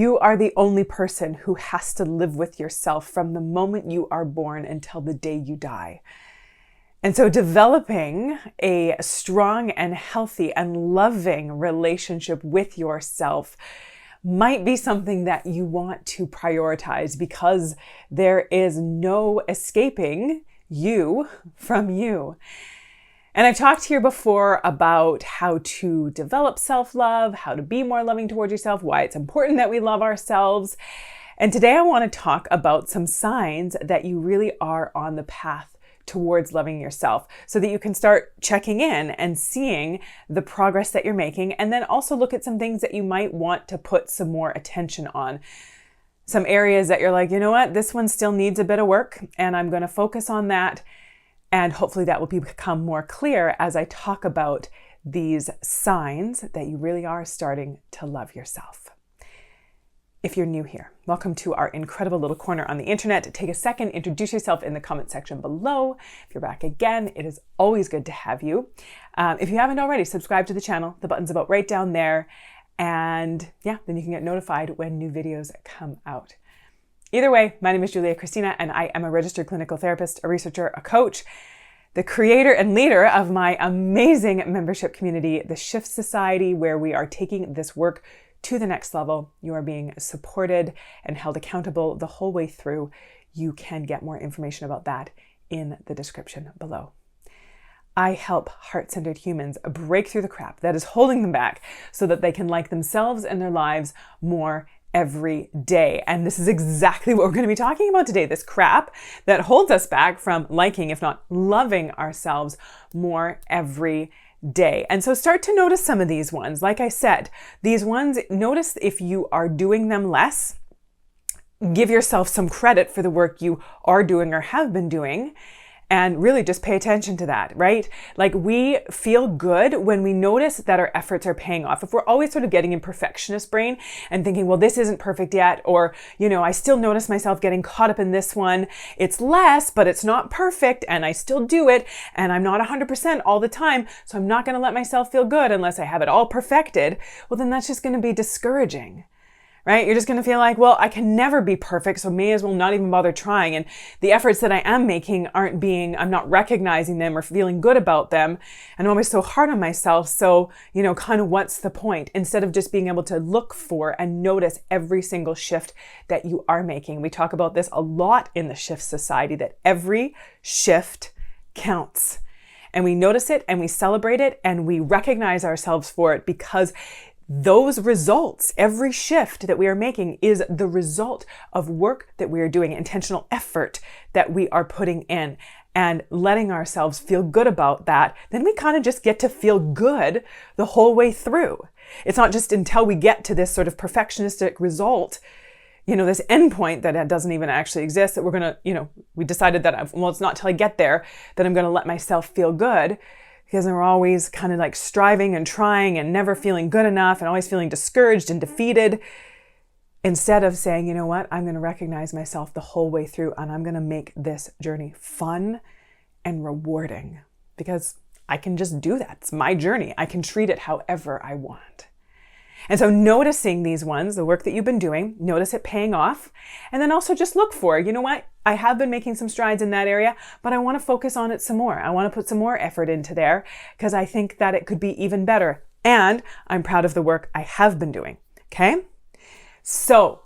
You are the only person who has to live with yourself from the moment you are born until the day you die. And so developing a strong and healthy and loving relationship with yourself might be something that you want to prioritize, because there is no escaping you from you. And I've talked here before about how to develop self-love, how to be more loving towards yourself, why it's important that we love ourselves. And today I want to talk about some signs that you really are on the path towards loving yourself, so that you can start checking in and seeing the progress that you're making, and then also look at some things that you might want to put some more attention on. Some areas that you're like, you know what, this one still needs a bit of work, and I'm going to focus on that. And hopefully that will become more clear as I talk about these signs that you really are starting to love yourself. If you're new here, welcome to our incredible little corner on the internet. Take a second, introduce yourself in the comment section below. If you're back again, it is always good to have you. If you haven't already, subscribe to the channel. The button's about right down there. And yeah, then you can get notified when new videos come out. Either way, my name is Kristina, and I am a registered clinical therapist, a researcher, a coach, the creator and leader of my amazing membership community, the Shift Society, where we are taking this work to the next level. You are being supported and held accountable the whole way through. You can get more information about that in the description below. I help heart-centered humans break through the crap that is holding them back so that they can like themselves and their lives more every day. And this is exactly what we're going to be talking about today, this crap that holds us back from liking, if not loving ourselves more every day. And so start to notice some of these ones. Like I said, these ones, notice if you are doing them less. Give yourself some credit for the work you are doing or have been doing. And really just pay attention to that, right? Like, we feel good when we notice that our efforts are paying off. If we're always sort of getting in perfectionist brain and thinking, well, this isn't perfect yet, or, I still notice myself getting caught up in this one. It's less, but it's not perfect, and I still do it, and I'm not 100% all the time, so I'm not going to let myself feel good unless I have it all perfected. Well, then that's just going to be discouraging. Right? You're just going to feel like, well, I can never be perfect, so may as well not even bother trying. And the efforts that I am making I'm not recognizing them or feeling good about them. And I'm always so hard on myself. So, kind of what's the point? Instead of just being able to look for and notice every single shift that you are making. We talk about this a lot in the Shift Society, that every shift counts. And we notice it and we celebrate it and we recognize ourselves for it, because those results, every shift that we are making, is the result of work that we are doing, intentional effort that we are putting in, and letting ourselves feel good about that. Then we kind of just get to feel good the whole way through. It's not just until we get to this sort of perfectionistic result, this end point that doesn't even actually exist, that we're going to, we decided that, it's not till I get there that I'm going to let myself feel good. Because we're always kind of like striving and trying and never feeling good enough and always feeling discouraged and defeated, instead of saying, you know what, I'm going to recognize myself the whole way through, and I'm going to make this journey fun and rewarding, because I can just do that. It's my journey. I can treat it however I want. And so noticing these ones, the work that you've been doing, notice it paying off. And then also just look for, you know what, I have been making some strides in that area, but I want to focus on it some more. I want to put some more effort into there, because I think that it could be even better. And I'm proud of the work I have been doing. Okay? So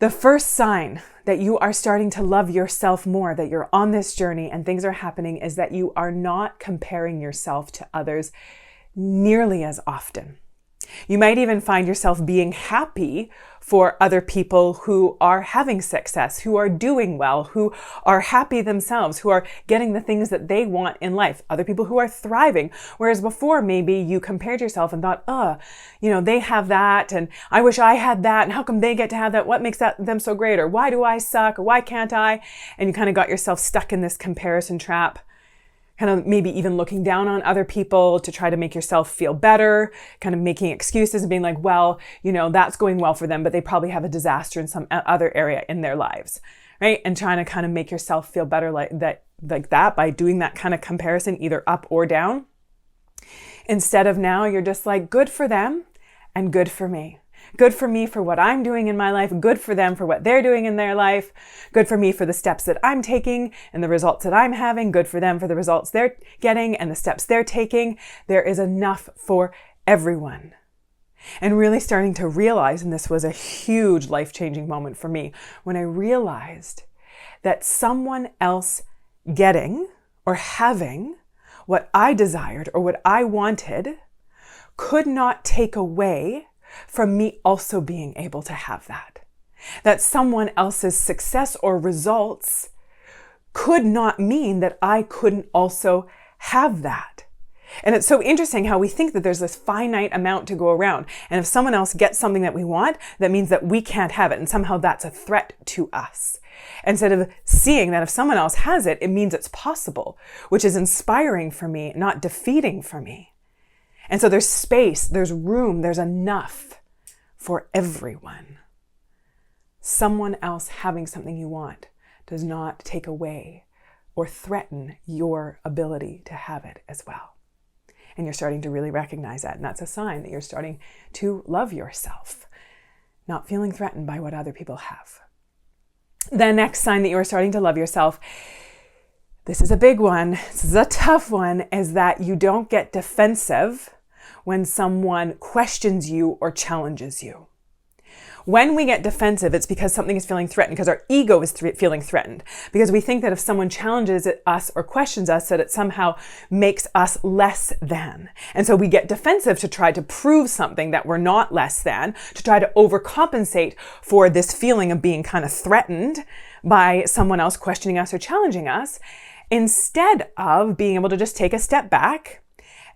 the first sign that you are starting to love yourself more, that you're on this journey and things are happening, is that you are not comparing yourself to others nearly as often. You might even find yourself being happy for other people who are having success, who are doing well, who are happy themselves, who are getting the things that they want in life, other people who are thriving. Whereas before, maybe you compared yourself and thought, they have that, and I wish I had that, and how come they get to have that? What makes them so great? Or why do I suck? Or why can't I? And you kind of got yourself stuck in this comparison trap. Kind of maybe even looking down on other people to try to make yourself feel better, kind of making excuses and being like, well, that's going well for them, but they probably have a disaster in some other area in their lives, right? And trying to kind of make yourself feel better like that by doing that kind of comparison, either up or down. Instead of now, you're just like, good for them and good for me. Good for me for what I'm doing in my life. Good for them for what they're doing in their life. Good for me for the steps that I'm taking and the results that I'm having. Good for them for the results they're getting and the steps they're taking. There is enough for everyone. And really starting to realize, and this was a huge life-changing moment for me, when I realized that someone else getting or having what I desired or what I wanted could not take away from me also being able to have that. That someone else's success or results could not mean that I couldn't also have that. And it's so interesting how we think that there's this finite amount to go around. And if someone else gets something that we want, that means that we can't have it. And somehow that's a threat to us. Instead of seeing that if someone else has it, it means it's possible, which is inspiring for me, not defeating for me. And so there's space, there's room, there's enough for everyone. Someone else having something you want does not take away or threaten your ability to have it as well. And you're starting to really recognize that. And that's a sign that you're starting to love yourself, not feeling threatened by what other people have. The next sign that you are starting to love yourself, this is a big one, this is a tough one, is that you don't get defensive when someone questions you or challenges you. When we get defensive, it's because something is feeling threatened, because our ego is feeling threatened, because we think that if someone challenges us or questions us, that it somehow makes us less than. And so we get defensive to try to prove something that we're not less than, to try to overcompensate for this feeling of being kind of threatened by someone else questioning us or challenging us, instead of being able to just take a step back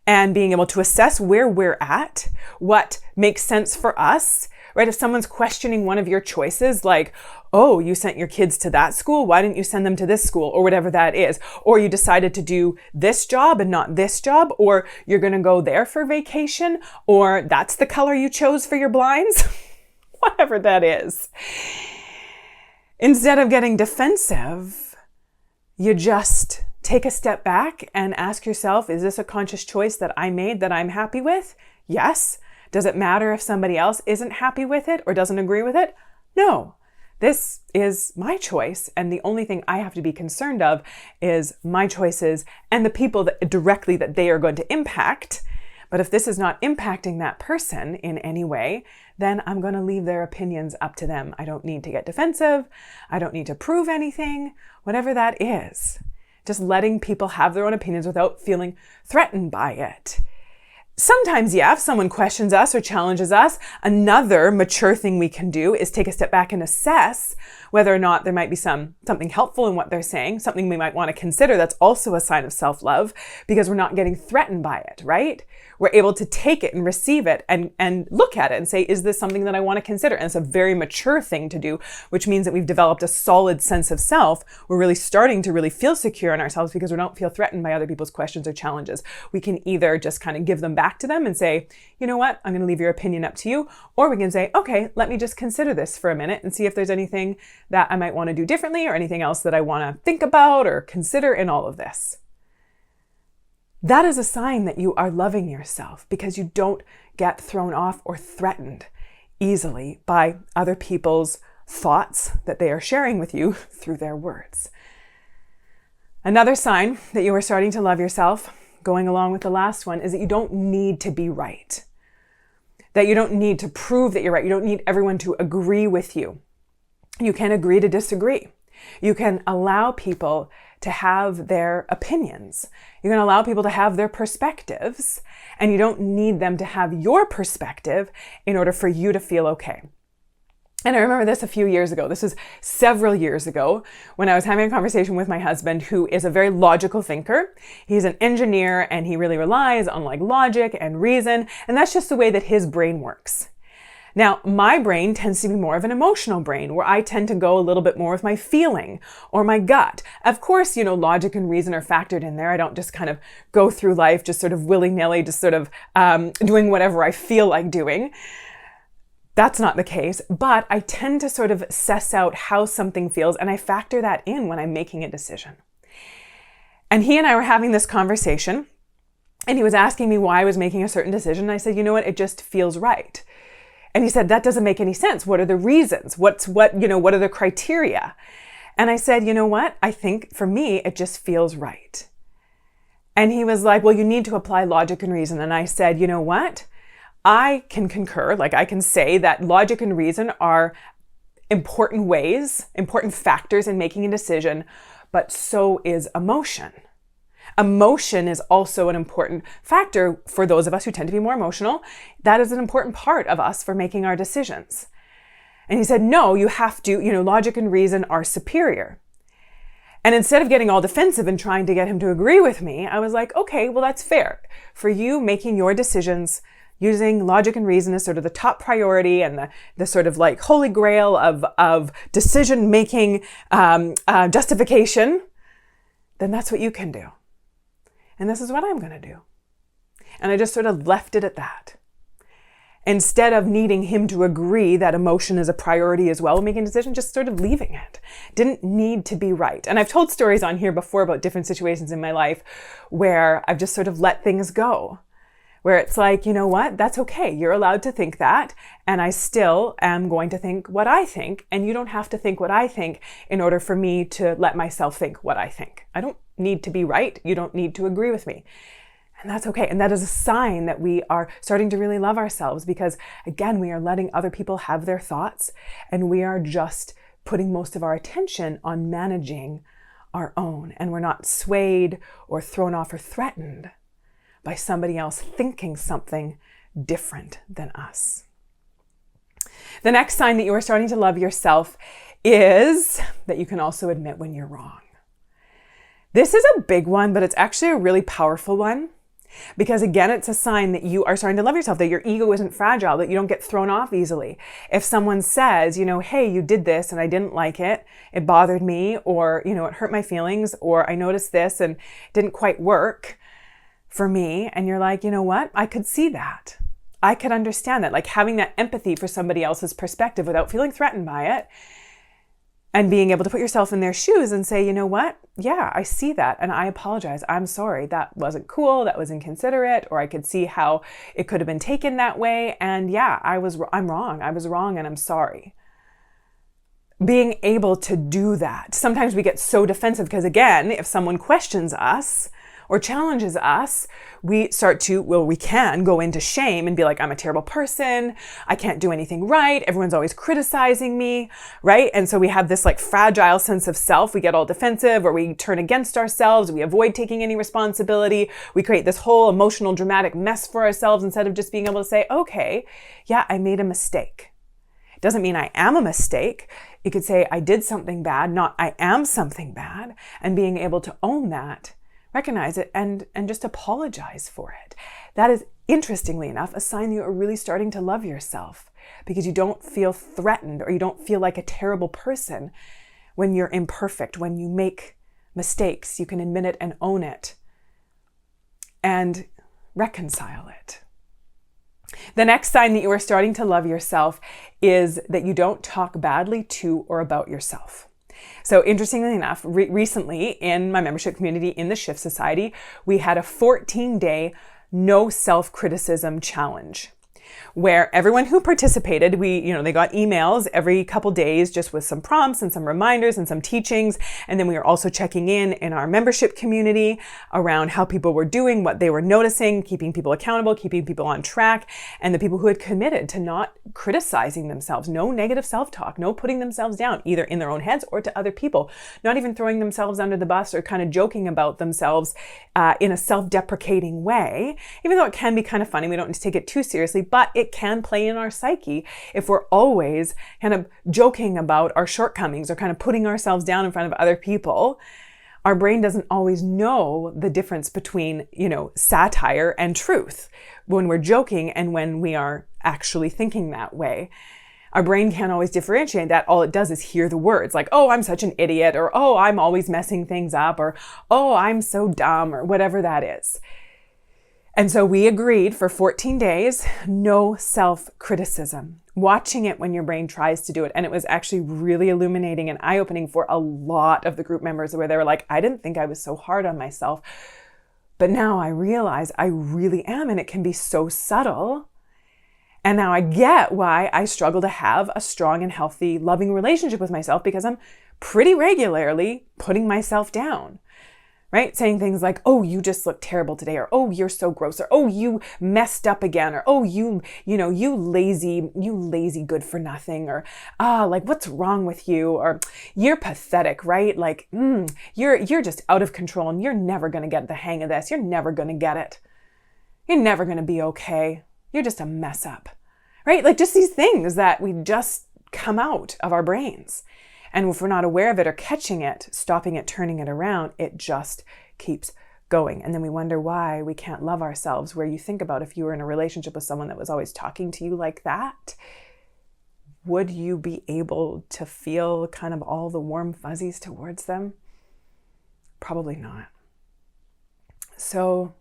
and being able to assess where we're at, what makes sense for us. Right? If someone's questioning one of your choices, like, oh, you sent your kids to that school, why didn't you send them to this school, or whatever that is, or you decided to do this job and not this job, or you're going to go there for vacation, or that's the color you chose for your blinds, whatever that is. Instead of getting defensive, you just take a step back and ask yourself, is this a conscious choice that I made that I'm happy with? Yes. Does it matter if somebody else isn't happy with it or doesn't agree with it? No. This is my choice, and the only thing I have to be concerned of is my choices and the people that directly that they are going to impact. But if this is not impacting that person in any way, then I'm going to leave their opinions up to them. I don't need to get defensive. I don't need to prove anything, whatever that is. Just letting people have their own opinions without feeling threatened by it. Sometimes, yeah, if someone questions us or challenges us, another mature thing we can do is take a step back and assess whether or not there might be something helpful in what they're saying, something we might want to consider. That's also a sign of self-love, because we're not getting threatened by it, right? We're able to take it and receive it and look at it and say, is this something that I want to consider? And it's a very mature thing to do, which means that we've developed a solid sense of self. We're really starting to really feel secure in ourselves because we don't feel threatened by other people's questions or challenges. We can either just kind of give them back to them and say, you know what, I'm going to leave your opinion up to you. Or we can say, okay, let me just consider this for a minute and see if there's anything that I might want to do differently or anything else that I want to think about or consider in all of this. That is a sign that you are loving yourself, because you don't get thrown off or threatened easily by other people's thoughts that they are sharing with you through their words. Another sign that you are starting to love yourself, going along with the last one, is that you don't need to be right. That you don't need to prove that you're right. You don't need everyone to agree with you. You can agree to disagree. You can allow people to have their opinions. You can allow people to have their perspectives, and you don't need them to have your perspective in order for you to feel okay. And I remember this a few years ago. This was several years ago when I was having a conversation with my husband, who is a very logical thinker. He's an engineer, and he really relies on logic and reason. And that's just the way that his brain works. Now, my brain tends to be more of an emotional brain, where I tend to go a little bit more with my feeling or my gut. Of course, logic and reason are factored in there. I don't just kind of go through life just sort of willy-nilly, just sort of doing whatever I feel like doing. That's not the case, but I tend to sort of suss out how something feels, and I factor that in when I'm making a decision. And he and I were having this conversation, and he was asking me why I was making a certain decision, and I said, you know what, it just feels right. And he said, that doesn't make any sense. What are the reasons? What are the criteria? And I said, you know what? I think for me, it just feels right. And he was like, well, you need to apply logic and reason. And I said, you know what? I can concur, like I can say that logic and reason are important factors in making a decision, but so is emotion. Emotion is also an important factor for those of us who tend to be more emotional. That is an important part of us for making our decisions. And he said, no, you have to, logic and reason are superior. And instead of getting all defensive and trying to get him to agree with me, I was like, okay, well, that's fair. For you making your decisions using logic and reason as sort of the top priority and the sort of like holy grail of decision-making justification, then that's what you can do. And this is what I'm going to do. And I just sort of left it at that. Instead of needing him to agree that emotion is a priority as well, making a decision, just sort of leaving it. Didn't need to be right. And I've told stories on here before about different situations in my life where I've just sort of let things go. Where it's like, you know what? That's okay. You're allowed to think that. And I still am going to think what I think. And you don't have to think what I think in order for me to let myself think what I think. I don't need to be right. You don't need to agree with me. And that's okay. And that is a sign that we are starting to really love ourselves because, again, we are letting other people have their thoughts and we are just putting most of our attention on managing our own. And we're not swayed or thrown off or threatened by somebody else thinking something different than us. The next sign that you are starting to love yourself is that you can also admit when you're wrong. This is a big one, but it's actually a really powerful one. Because again, it's a sign that you are starting to love yourself, that your ego isn't fragile, that you don't get thrown off easily. If someone says, hey, you did this and I didn't like it, it bothered me, or, it hurt my feelings, or I noticed this and it didn't quite work for me. And you're like, you know what? I could see that. I could understand that. Like having that empathy for somebody else's perspective without feeling threatened by it. And being able to put yourself in their shoes and say, you know what? Yeah, I see that. And I apologize. I'm sorry. That wasn't cool. That was inconsiderate. Or I could see how it could have been taken that way. And yeah, I'm wrong. I was wrong and I'm sorry. Being able to do that. Sometimes we get so defensive because again, if someone questions us or challenges us, we can go into shame and be like, I'm a terrible person. I can't do anything right. Everyone's always criticizing me, right? And so we have this like fragile sense of self. We get all defensive or we turn against ourselves. We avoid taking any responsibility. We create this whole emotional, dramatic mess for ourselves instead of just being able to say, okay, yeah, I made a mistake. It doesn't mean I am a mistake. You could say I did something bad, not I am something bad, and being able to own that, recognize it, and just apologize for it. That is, interestingly enough, a sign that you are really starting to love yourself because you don't feel threatened or you don't feel like a terrible person when you're imperfect, when you make mistakes. You can admit it and own it and reconcile it. The next sign that you are starting to love yourself is that you don't talk badly to or about yourself. So interestingly enough, recently in my membership community in the Shift Society, we had a 14-day no self-criticism challenge where everyone who participated, they got emails every couple days just with some prompts and some reminders and some teachings. And then we were also checking in our membership community around how people were doing, what they were noticing, keeping people accountable, keeping people on track, and the people who had committed to not criticizing themselves, no negative self-talk, no putting themselves down, either in their own heads or to other people, not even throwing themselves under the bus or kind of joking about themselves in a self-deprecating way, even though it can be kind of funny. We don't need to take it too seriously, but it can play in our psyche if we're always kind of joking about our shortcomings or kind of putting ourselves down in front of other people. Our brain doesn't always know the difference between, satire and truth when we're joking and when we are actually thinking that way. Our brain can't always differentiate that. All it does is hear the words like, oh, I'm such an idiot, or oh, I'm always messing things up, or oh, I'm so dumb, or whatever that is. And so we agreed for 14 days, no self-criticism, watching it when your brain tries to do it. And it was actually really illuminating and eye-opening for a lot of the group members where they were like, I didn't think I was so hard on myself, but now I realize I really am. And it can be so subtle. And now I get why I struggle to have a strong and healthy, loving relationship with myself, because I'm pretty regularly putting myself down, right? Saying things like, oh, you just look terrible today, or oh, you're so gross, or oh, you messed up again, or oh, you lazy good for nothing, or like, what's wrong with you, or you're pathetic, right? Like, you're just out of control and you're never going to get the hang of this. You're never going to get it. You're never going to be okay. You're just a mess up, right? Like just these things that we just come out of our brains. And if we're not aware of it or catching it, stopping it, turning it around, it just keeps going. And then we wonder why we can't love ourselves. Where you think about if you were in a relationship with someone that was always talking to you like that, would you be able to feel kind of all the warm fuzzies towards them? Probably not. So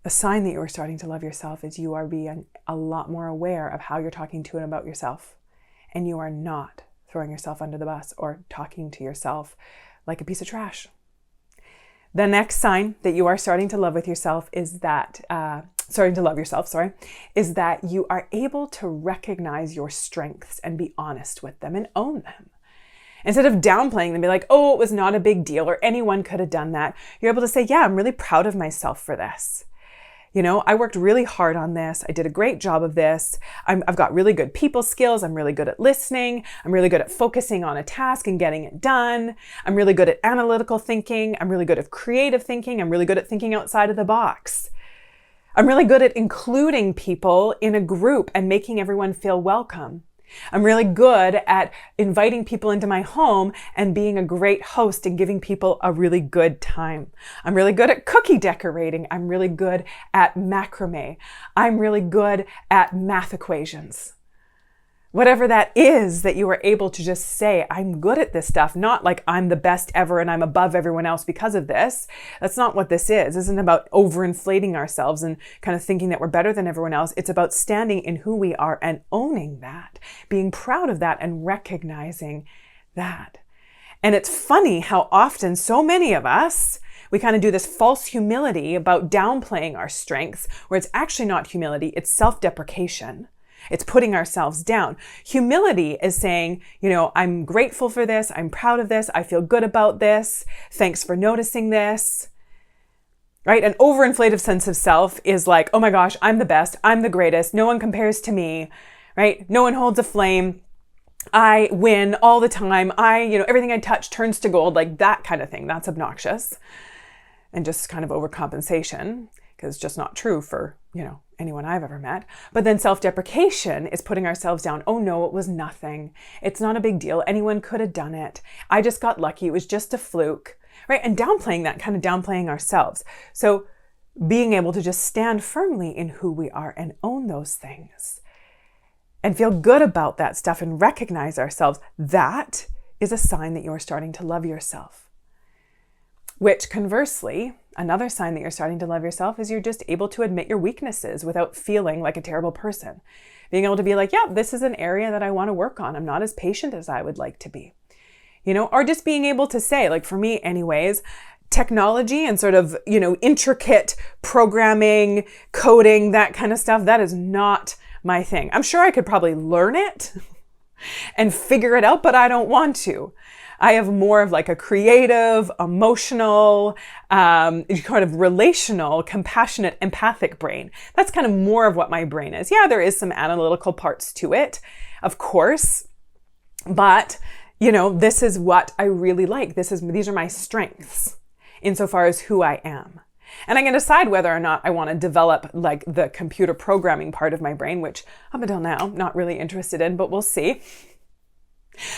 a sign that you are starting to love yourself is you are being a lot more aware of how you're talking to and about yourself. And you are not throwing yourself under the bus or talking to yourself like a piece of trash. The next sign that you are starting to love yourself is that you are able to recognize your strengths and be honest with them and own them. Instead of downplaying them, be like, oh, it was not a big deal, or anyone could have done that. You're able to say, yeah, I'm really proud of myself for this. I worked really hard on this. I did a great job of this. I've got really good people skills. I'm really good at listening. I'm really good at focusing on a task and getting it done. I'm really good at analytical thinking. I'm really good at creative thinking. I'm really good at thinking outside of the box. I'm really good at including people in a group and making everyone feel welcome. I'm really good at inviting people into my home and being a great host and giving people a really good time. I'm really good at cookie decorating. I'm really good at macrame. I'm really good at math equations. Whatever that is that you are able to just say, I'm good at this stuff, not like I'm the best ever and I'm above everyone else because of this. That's not what this is. This isn't about overinflating ourselves and kind of thinking that we're better than everyone else. It's about standing in who we are and owning that, being proud of that and recognizing that. And it's funny how often so many of us, we kind of do this false humility about downplaying our strengths, where it's actually not humility, it's self-deprecation. It's putting ourselves down. Humility is saying, I'm grateful for this. I'm proud of this. I feel good about this. Thanks for noticing this. Right? An overinflated sense of self is like, oh my gosh, I'm the best. I'm the greatest. No one compares to me. Right? No one holds a flame. I win all the time. Everything I touch turns to gold, like that kind of thing. That's obnoxious and just kind of overcompensation, because it's just not true for, anyone I've ever met. But then self-deprecation is putting ourselves down. Oh no, it was nothing. It's not a big deal. Anyone could have done it. I just got lucky. It was just a fluke, right? And downplaying that, kind of downplaying ourselves. So being able to just stand firmly in who we are and own those things and feel good about that stuff and recognize ourselves, that is a sign that you are starting to love yourself. Which conversely, another sign that you're starting to love yourself is you're just able to admit your weaknesses without feeling like a terrible person. Being able to be like, yeah, this is an area that I want to work on. I'm not as patient as I would like to be. Or just being able to say, like for me anyways, technology and sort of, intricate programming, coding, that kind of stuff, that is not my thing. I'm sure I could probably learn it and figure it out, but I don't want to. I have more of like a creative, emotional, kind of relational, compassionate, empathic brain. That's kind of more of what my brain is. Yeah, there is some analytical parts to it, of course, but this is what I really like. These are my strengths insofar as who I am. And I can decide whether or not I want to develop like the computer programming part of my brain, which up until now, I'm not really interested in, but we'll see.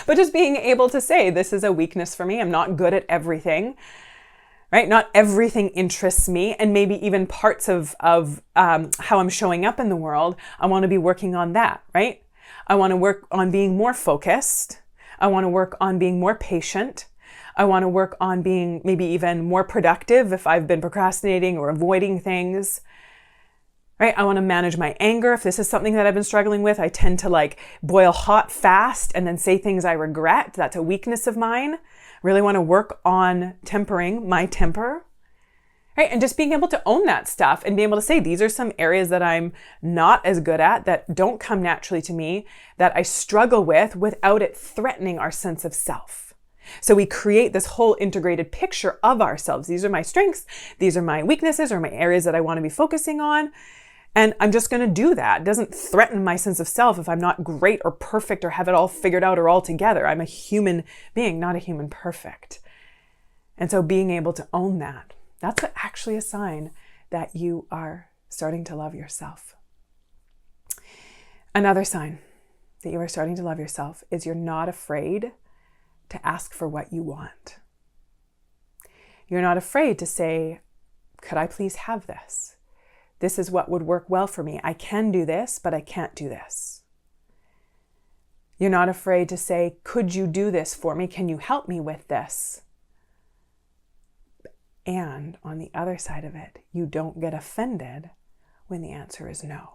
But just being able to say, this is a weakness for me. I'm not good at everything, right? Not everything interests me. And maybe even parts of how I'm showing up in the world, I want to be working on that, right? I want to work on being more focused. I want to work on being more patient. I want to work on being maybe even more productive if I've been procrastinating or avoiding things. Right? I want to manage my anger. If this is something that I've been struggling with, I tend to like boil hot fast and then say things I regret. That's a weakness of mine. I really want to work on tempering my temper. right? And just being able to own that stuff and being able to say, these are some areas that I'm not as good at, that don't come naturally to me, that I struggle with, without it threatening our sense of self. So we create this whole integrated picture of ourselves. These are my strengths. These are my weaknesses, or my areas that I want to be focusing on. And I'm just going to do that. It doesn't threaten my sense of self if I'm not great or perfect or have it all figured out or all together. I'm a human being, not a human perfect. And so being able to own that, that's actually a sign that you are starting to love yourself. Another sign that you are starting to love yourself is you're not afraid to ask for what you want. You're not afraid to say, could I please have this? This is what would work well for me. I can do this, but I can't do this. You're not afraid to say, could you do this for me? Can you help me with this? And on the other side of it, you don't get offended when the answer is no.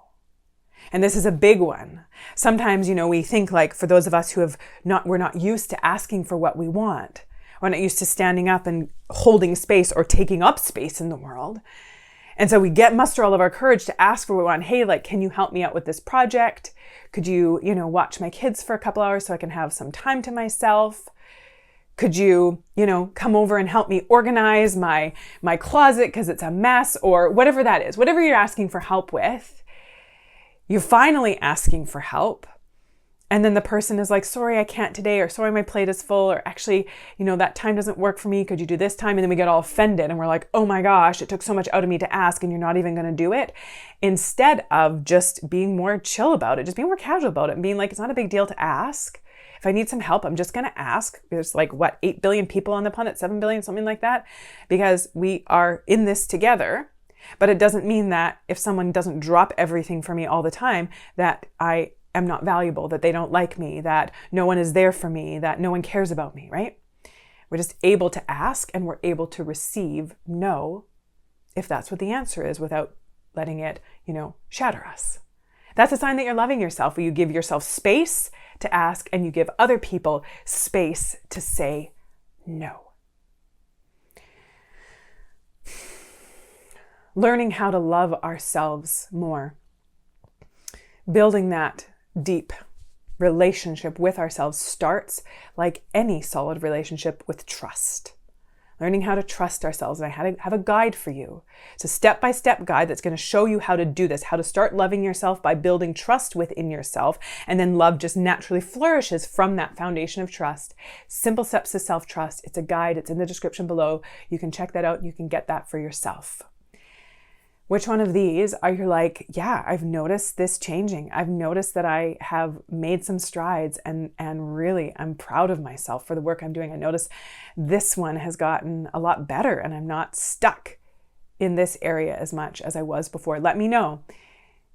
And this is a big one. Sometimes, we think, like, for those of us who we're not used to asking for what we want. We're not used to standing up and holding space or taking up space in the world. And so we muster all of our courage to ask for what we want. Hey, like, can you help me out with this project? Could you, watch my kids for a couple hours so I can have some time to myself? Could you, come over and help me organize my closet because it's a mess, or whatever that is, whatever you're asking for help with. You're finally asking for help. And then the person is like, sorry, I can't today, or sorry, my plate is full, or actually, that time doesn't work for me. Could you do this time? And then we get all offended and we're like, oh my gosh, it took so much out of me to ask and you're not even going to do it. Instead of just being more chill about it, just being more casual about it and being like, it's not a big deal to ask. If I need some help, I'm just going to ask. There's 8 billion people on the planet, 7 billion, something like that, because we are in this together. But it doesn't mean that if someone doesn't drop everything for me all the time, that I am not valuable, that they don't like me, that no one is there for me, that no one cares about me, right? We're just able to ask, and we're able to receive no, if that's what the answer is, without letting it, shatter us. That's a sign that you're loving yourself, where you give yourself space to ask and you give other people space to say no. Learning how to love ourselves more. Building that deep relationship with ourselves starts, like any solid relationship, with trust. Learning how to trust ourselves. And I have a guide for you. It's a step-by-step guide that's going to show you how to do this, how to start loving yourself by building trust within yourself. And then love just naturally flourishes from that foundation of trust. Simple Steps to Self-Trust. It's a guide. It's in the description below. You can check that out. You can get that for yourself. Which one of these are you like, yeah, I've noticed this changing. I've noticed that I have made some strides and really I'm proud of myself for the work I'm doing. I notice this one has gotten a lot better and I'm not stuck in this area as much as I was before. Let me know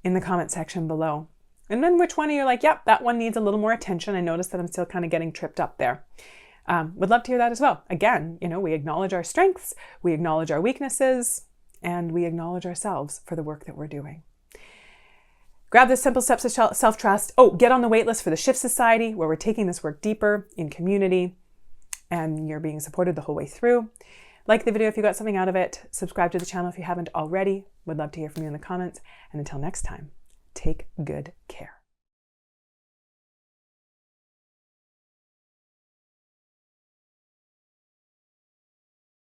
in the comment section below. And then which one are you like, yep, that one needs a little more attention. I noticed that I'm still kind of getting tripped up there. Would love to hear that as well. Again, we acknowledge our strengths, we acknowledge our weaknesses, and we acknowledge ourselves for the work that we're doing. Grab the Simple Steps to Self-Trust. Get on the waitlist for the Shift Society, where we're taking this work deeper in community, and you're being supported the whole way through. Like the video if you got something out of it. Subscribe to the channel if you haven't already. Would love to hear from you in the comments. And until next time, take good care.